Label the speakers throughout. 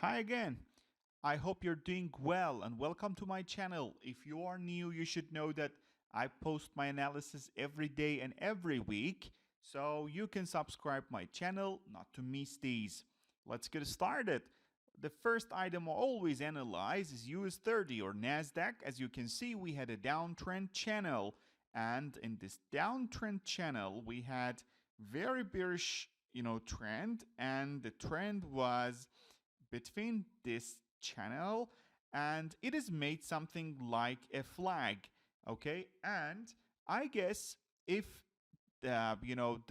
Speaker 1: Hi again. I hope you're doing well and welcome to my channel. If you are new, you should know that I post my analysis every day and every week, so you can subscribe my channel not to miss these. Let's get started. The first item I always analyze is US30 or Nasdaq. As you can see, we had a downtrend channel, and in this downtrend channel, we had very bearish, trend, and the trend was between this channel and it is made something like a flag. Okay, and I guess if the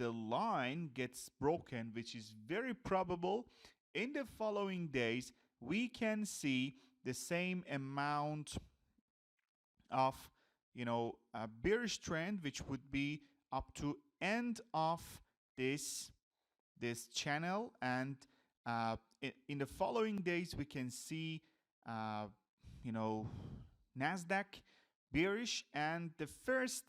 Speaker 1: line gets broken, which is very probable, in the following days we can see the same amount of a bearish trend, which would be up to end of this channel, and in the following days we can see uh, you know Nasdaq bearish, and the first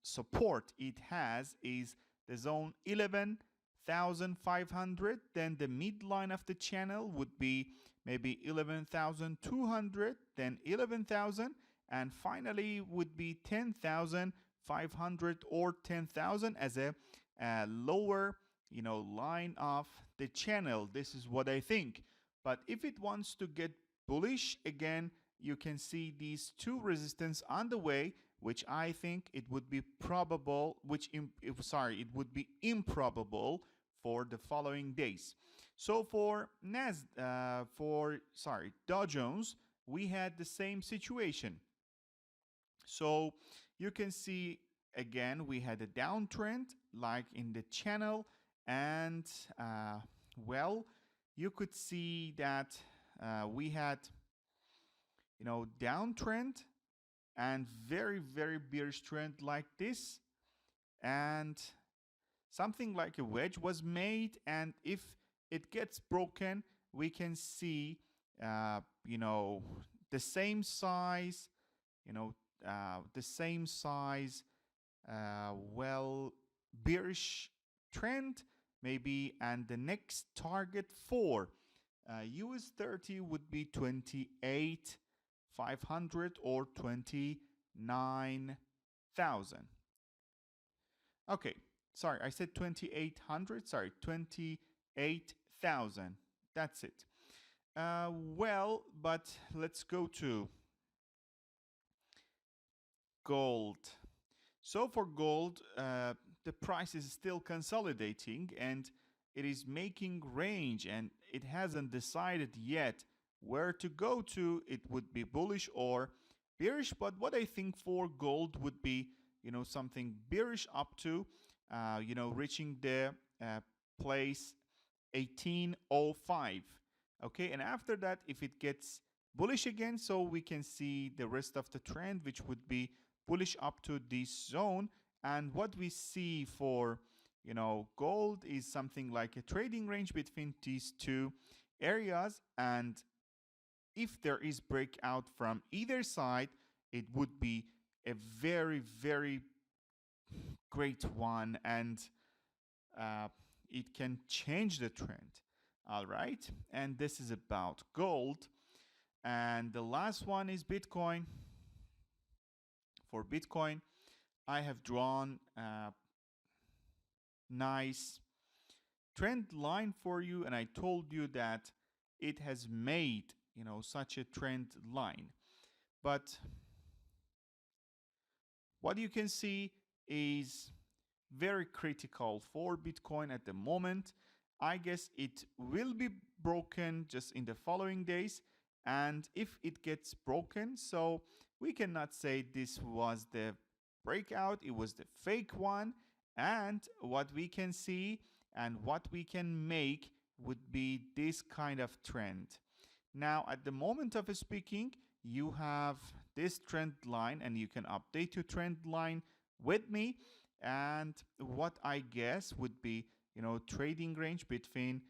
Speaker 1: support it has is the zone 11,500. Then the midline of the channel would be maybe 11,200, then 11,000, and finally would be 10,500 or 10,000 as a lower line of the channel. This is what I think. But if it wants to get bullish again, you can see these two resistance on the way, which I think it would be probable, it would be improbable for the following days. So for Dow Jones, we had the same situation. So you can see again we had a downtrend like in the channel, and well, you could see that we had downtrend and very bearish trend like this, and something like a wedge was made, and if it gets broken we can see the same size bearish trend maybe, and the next target for US30 would be 28,500 or 29,000. Okay, sorry, I said 2,800. Sorry, 28,000. That's it. Well, but let's go to gold. So for gold, the price is still consolidating and it is making range, and it hasn't decided yet where to go to. It would be bullish or bearish, but what I think for gold would be something bearish up to reaching the place 1805. Okay, and after that, if it gets bullish again, so we can see the rest of the trend, which would be bullish up to this zone. And what we see for gold is something like a trading range between these two areas, and if there is breakout from either side, it would be a very great one, and it can change the trend. All right, and this is about gold. And the last one is Bitcoin. For Bitcoin, I have drawn a nice trend line for you, and I told you that it has made such a trend line. But what you can see is very critical for Bitcoin at the moment. I guess it will be broken just in the following days, and if it gets broken, so we cannot say this was the breakout, it was the fake one. And what we can see and what we can make would be this kind of trend. Now at the moment of speaking, you have this trend line, and you can update your trend line with me. And what I guess would be trading range between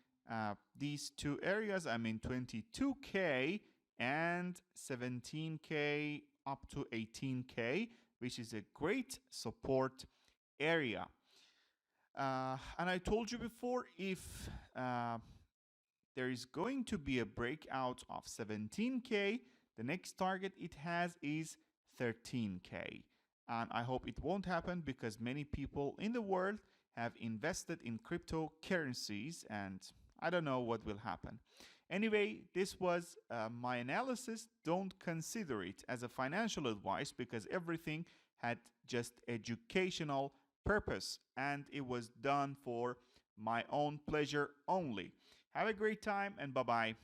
Speaker 1: these two areas, I mean 22k and 17k up to 18k, which is a great support area. And I told you before, if there is going to be a breakout of 17K. The next target it has is 13K. And I hope it won't happen because many people in the world have invested in cryptocurrencies and I don't know what will happen. Anyway, this was my analysis. Don't consider it as a financial advice because everything had just educational purpose and it was done for my own pleasure only. Have a great time and bye bye.